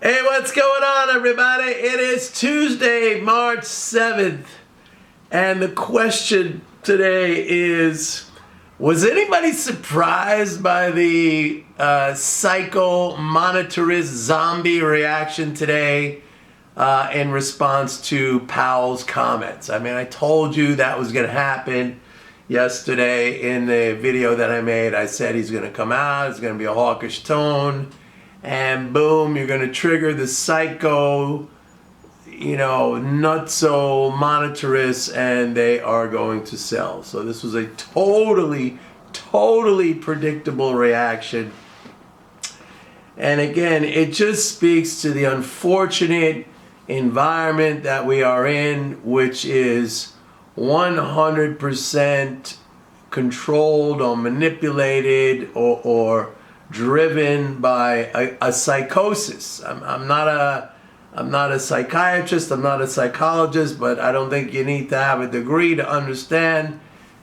Hey, what's going on, everybody? It is Tuesday, March 7th, and the question today is, was anybody surprised by the psycho monetarist zombie reaction today in response to Powell's comments? I mean, I told you that was going to happen yesterday in the video that I made. I said he's going to come out, it's going to be a hawkish tone, and boom, you're going to trigger the psycho, nutso monetarists, and they are going to sell. So this was a totally predictable reaction. And again, it just speaks to the unfortunate environment that we are in, which is 100% controlled or manipulated or driven by a psychosis. I'm not a psychiatrist, I'm not a psychologist, but I don't think you need to have a degree to understand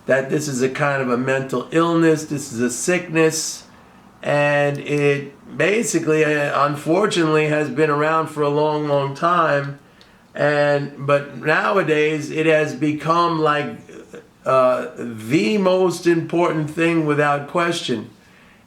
that this is a kind of a mental illness, this is a sickness, and it basically, unfortunately, has been around for a long time. But nowadays it has become like the most important thing without question.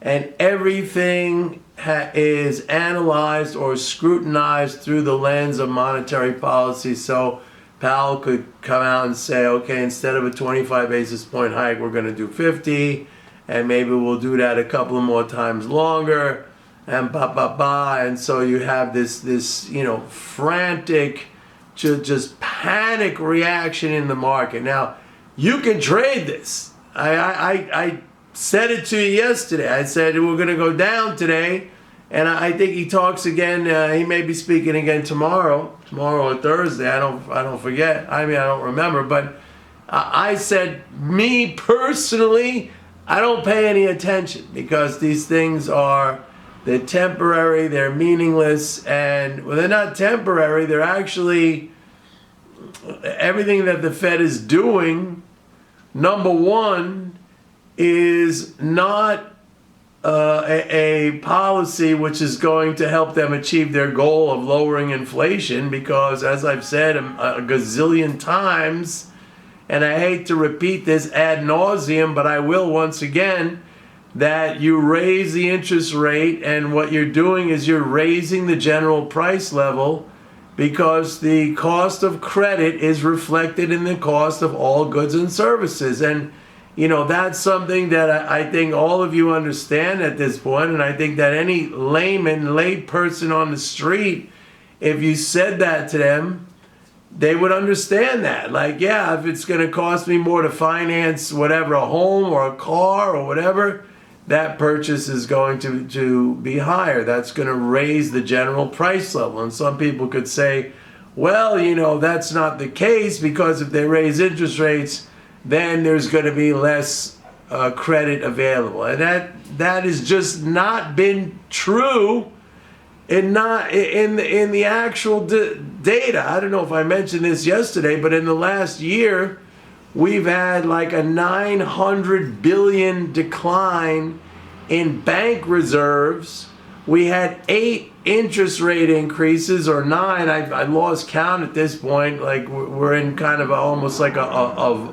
And everything is analyzed or scrutinized through the lens of monetary policy. So Powell could come out and say, okay, instead of a 25 basis point hike, we're going to do 50, and maybe we'll do that a couple of more times longer, and and so you have this frantic, just panic reaction in the market. Now, you can trade this. I said it to you yesterday. I said we're going to go down today, and I think he talks again. He may be speaking again tomorrow or Thursday. I don't forget. I don't remember. But I said, me personally, I don't pay any attention, because these things they're temporary, they're meaningless, and they're not temporary. They're actually everything that the Fed is doing. Number one, is not a policy which is going to help them achieve their goal of lowering inflation, because, as I've said a gazillion times, and I hate to repeat this ad nauseum, but I will once again, that you raise the interest rate, and what you're doing is you're raising the general price level, because the cost of credit is reflected in the cost of all goods and services. And that's something that I think all of you understand at this point, and I think that any lay person on the street, if you said that to them, they would understand that. Like, yeah, if it's going to cost me more to finance whatever, a home or a car or whatever, that purchase is going to be higher. That's going to raise the general price level. And some people could say, well, that's not the case, because if they raise interest rates, then there's going to be less credit available. And that has just not been true in the actual data. I don't know if I mentioned this yesterday, but in the last year, we've had like a 900 billion decline in bank reserves. We had 8 interest rate increases, or 9. I lost count at this point. Like, we're in kind of almost like a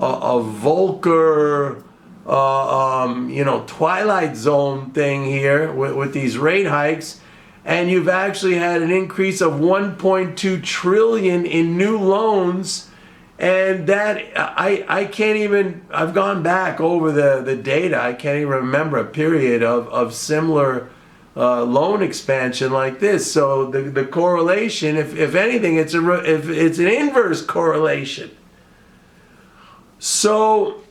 Volcker, Twilight Zone thing here with these rate hikes. And you've actually had an increase of 1.2 trillion in new loans. And that, I can't even, I've gone back over the data. I can't even remember a period of similar loan expansion like this. So the correlation, if anything, it's an inverse correlation. So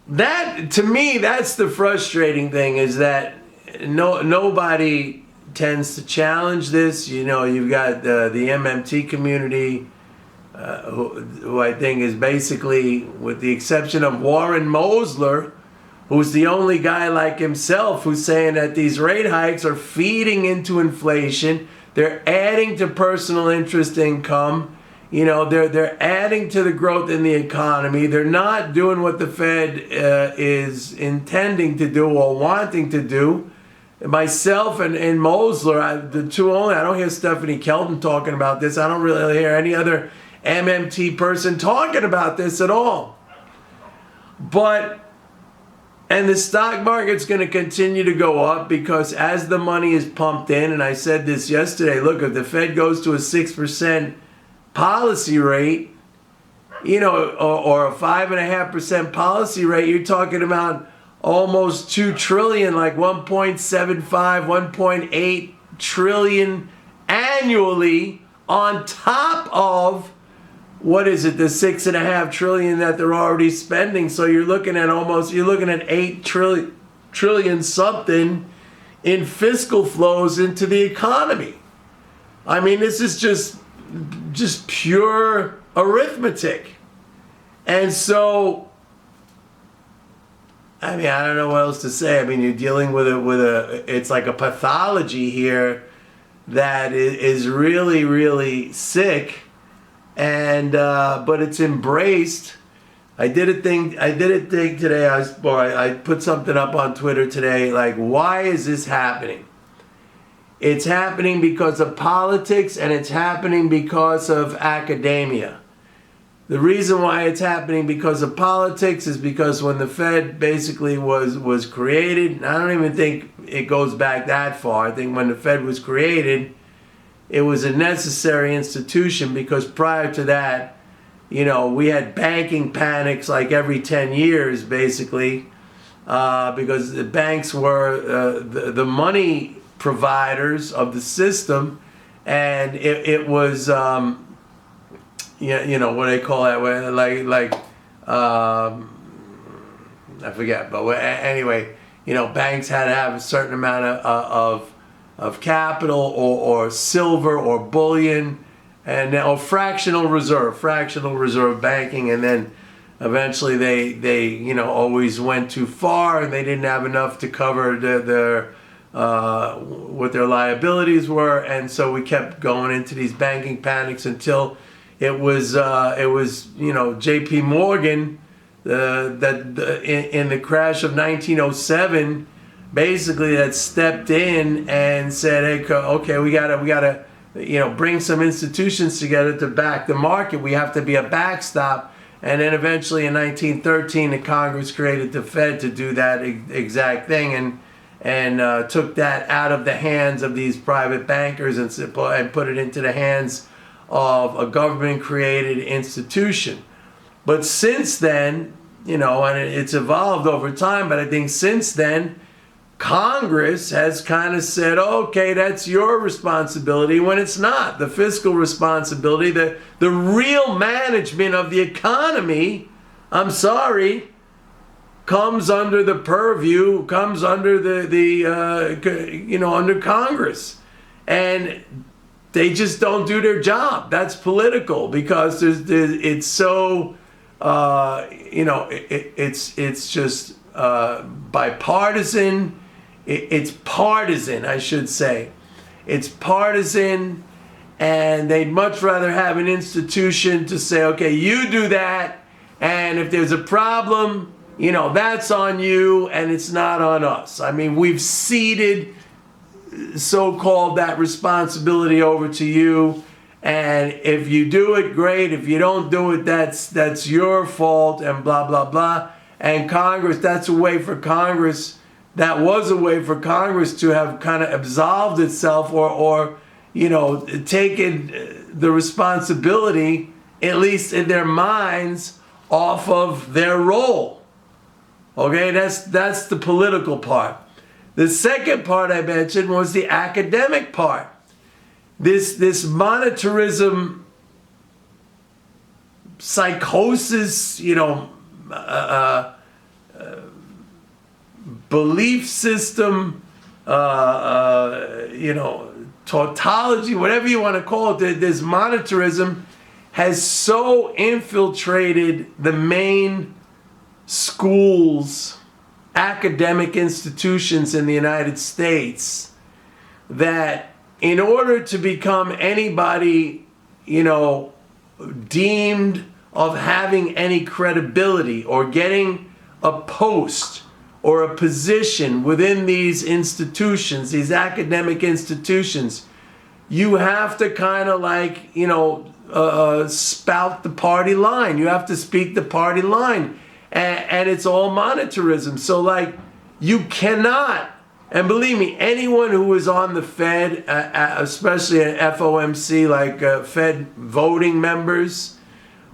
that, to me, that's the frustrating thing, is that nobody tends to challenge this. You've got the MMT community, who I think is basically, with the exception of Warren Mosler, who's the only guy like himself who's saying that these rate hikes are feeding into inflation. They're adding to personal interest income. They're adding to the growth in the economy. They're not doing what the Fed is intending to do or wanting to do. myself and Mosler, the two only. I don't hear Stephanie Kelton talking about this. I don't really hear any other MMT person talking about this at all. And the stock market's going to continue to go up because as the money is pumped in, and I said this yesterday, look, if the Fed goes to a 6% policy rate, or a 5.5% policy rate, you're talking about almost 2 trillion, like 1.75, 1.8 trillion annually on top of, what is it, the 6.5 trillion that they're already spending. So you're looking at 8 trillion something in fiscal flows into the economy. I mean, this is just pure arithmetic. And so, I mean, I don't know what else to say. I mean, you're dealing with it's like a pathology here that is really, really sick. And but it's embraced. I did a thing today. I put something up on Twitter today. Like, why is this happening? It's happening because of politics, and it's happening because of academia. The reason why it's happening because of politics is because when the Fed basically was created, and I don't even think it goes back that far. I think when the Fed was created, it was a necessary institution because prior to that, we had banking panics like every 10 years, basically, because the banks were the money providers of the system, and it was, what they call that, I forget, but anyway, banks had to have a certain amount of capital or silver or bullion or fractional reserve banking, and then eventually they always went too far and they didn't have enough to cover their what their liabilities were, and so we kept going into these banking panics until it was J.P. Morgan in the crash of 1907. Basically, that stepped in and said, "Hey, okay, we gotta, bring some institutions together to back the market. We have to be a backstop." And then eventually, in 1913, the Congress created the Fed to do that exact thing, and took that out of the hands of these private bankers and put it into the hands of a government-created institution. But since then, and it's evolved over time. But I think since then, Congress has kind of said, okay, that's your responsibility, when it's not. The fiscal responsibility, the real management of the economy, I'm sorry, comes under the purview, comes under under Congress. And they just don't do their job. That's political, because it's so, it's just bipartisan. It's partisan, I should say. It's partisan, and they'd much rather have an institution to say, okay, you do that, and if there's a problem, that's on you, and it's not on us. I mean, we've ceded so-called that responsibility over to you, and if you do it, great. If you don't do it, that's your fault, and blah, blah, blah. And Congress, that's a way for Congress. That was a way for Congress to have kind of absolved itself or taken the responsibility, at least in their minds, off of their role. Okay, that's the political part. The second part I mentioned was the academic part. This monetarism psychosis, belief system, tautology, whatever you want to call it, this monetarism has so infiltrated the main schools, academic institutions in the United States, that in order to become anybody, deemed of having any credibility or getting a post or a position within these institutions, these academic institutions, you have to kind of like, spout the party line. You have to speak the party line. And it's all monetarism. So like, you cannot, and believe me, anyone who is on the Fed, especially at FOMC, like Fed voting members,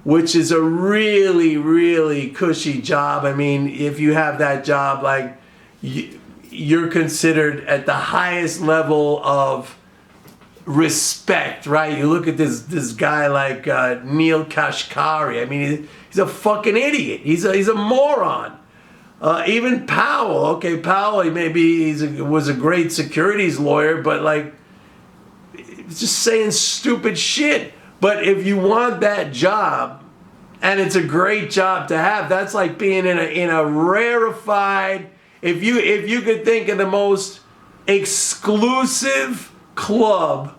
which is a really, really cushy job. I mean, if you have that job, like you're considered at the highest level of respect, right? You look at this guy like Neil Kashkari. I mean, he's a fucking idiot. He's a moron. Even Powell. Okay, Powell, maybe was a great securities lawyer, but like, just saying stupid shit. But if you want that job, and it's a great job to have, that's like being in a rarefied. If you could think of the most exclusive club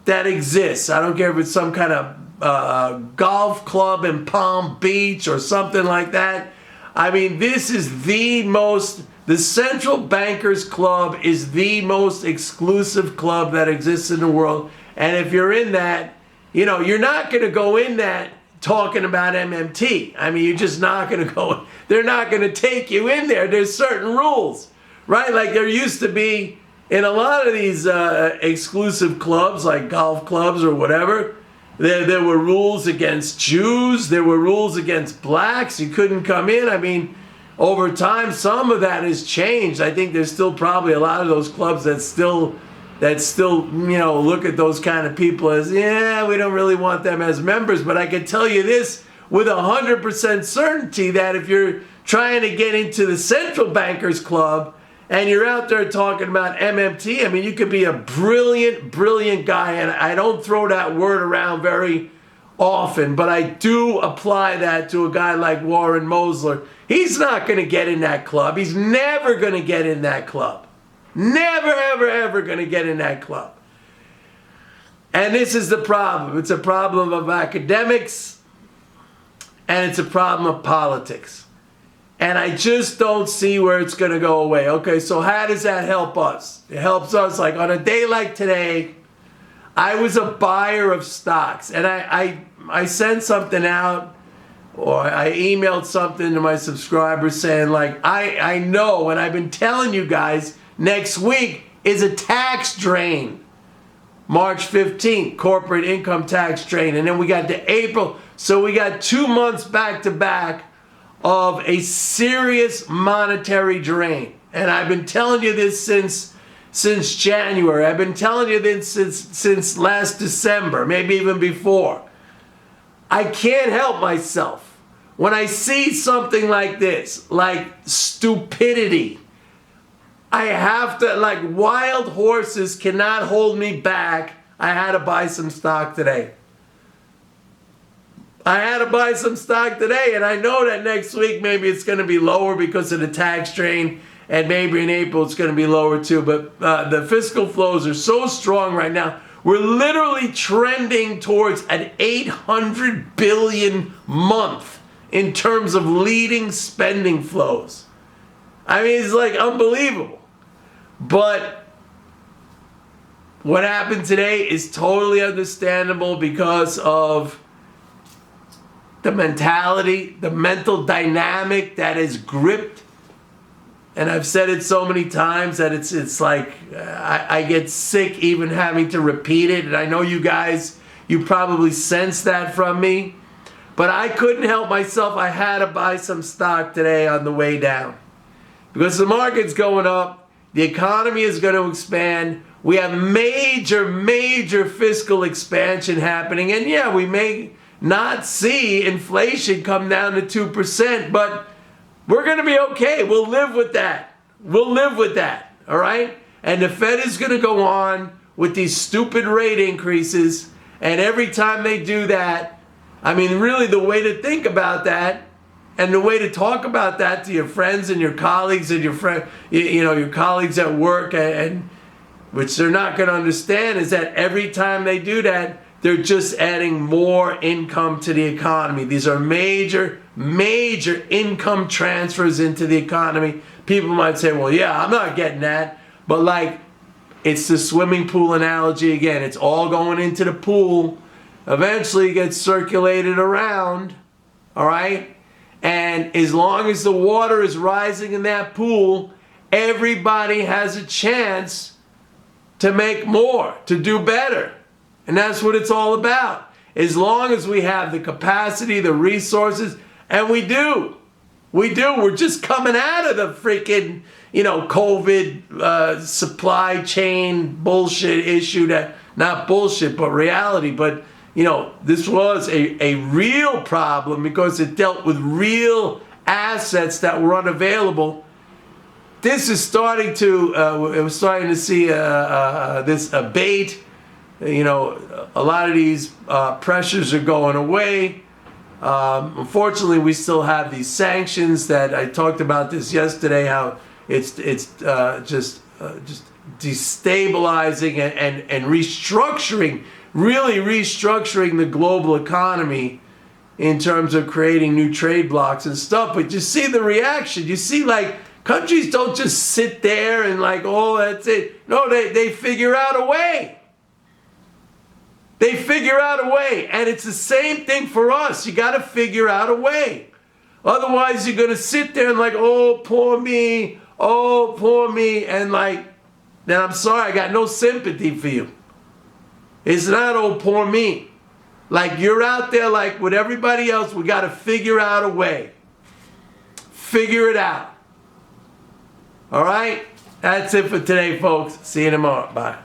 that exists, I don't care if it's some kind of golf club in Palm Beach or something like that. I mean, this is the Central Bankers Club is the most exclusive club that exists in the world. And if you're in that, you're not going to go in that talking about MMT. I mean, you're just not going to go. They're not going to take you in there. There's certain rules, right? Like there used to be in a lot of these exclusive clubs, like golf clubs or whatever. There were rules against Jews. There were rules against blacks. You couldn't come in. I mean, over time, some of that has changed. I think there's still probably a lot of those clubs that still look at those kind of people as, yeah, we don't really want them as members. But I can tell you this with 100% certainty that if you're trying to get into the Central Bankers Club and you're out there talking about MMT, I mean, you could be a brilliant, brilliant guy. And I don't throw that word around very often, but I do apply that to a guy like Warren Mosler. He's not going to get in that club. He's never going to get in that club. Never, ever, ever going to get in that club. And this is the problem. It's a problem of academics, and it's a problem of politics. And I just don't see where it's going to go away. Okay, so how does that help us? It helps us, like on a day like today, I was a buyer of stocks. And I sent something out, or I emailed something to my subscribers saying, like, I know, and I've been telling you guys, next week is a tax drain. March 15th, corporate income tax drain. And then we got to April. So we got 2 months back to back of a serious monetary drain. And I've been telling you this since January. I've been telling you this since last December, maybe even before. I can't help myself. When I see something like this, like stupidity, I have to, like wild horses cannot hold me back. I had to buy some stock today. I had to buy some stock today, and I know that next week maybe it's going to be lower because of the tax drain, and maybe in April it's going to be lower too. But the fiscal flows are so strong right now. We're literally trending towards an 800 billion month in terms of leading spending flows. I mean, it's like unbelievable. But what happened today is totally understandable because of the mentality, the mental dynamic that is gripped. And I've said it so many times that it's like I get sick even having to repeat it. And I know you guys, you probably sense that from me. But I couldn't help myself. I had to buy some stock today on the way down. Because the market's going up. The economy is going to expand. We have major, major fiscal expansion happening. And yeah, we may not see inflation come down to 2%, but we're going to be okay. We'll live with that. We'll live with that, all right? And the Fed is going to go on with these stupid rate increases, and every time they do that, I mean, really the way to think about that and the way to talk about that to your friends and your colleagues and your colleagues at work, and which they're not going to understand, is that every time they do that, they're just adding more income to the economy. These are major, major income transfers into the economy. People might say, well, yeah, I'm not getting that. But like, it's the swimming pool analogy again. It's all going into the pool. Eventually it gets circulated around, all right? And as long as the water is rising in that pool, everybody has a chance to make more, to do better. And that's what it's all about. As long as we have the capacity, the resources, and we do. We're just coming out of the freaking, COVID supply chain bullshit issue that, not bullshit, but reality. But, this was a real problem because it dealt with real assets that were unavailable. This is starting to, we're starting to see this abate. A lot of these pressures are going away. Unfortunately, we still have these sanctions that I talked about this yesterday, how it's just destabilizing and restructuring, really restructuring the global economy in terms of creating new trade blocks and stuff. But you see the reaction. You see, like, countries don't just sit there and like, oh, that's it. No, they figure out a way. They figure out a way. And it's the same thing for us. You got to figure out a way. Otherwise, you're going to sit there and like, oh, poor me. Oh, poor me. And like, then I'm sorry, I got no sympathy for you. It's not, oh, poor me. Like, you're out there like with everybody else. We got to figure out a way. Figure it out. All right? That's it for today, folks. See you tomorrow. Bye.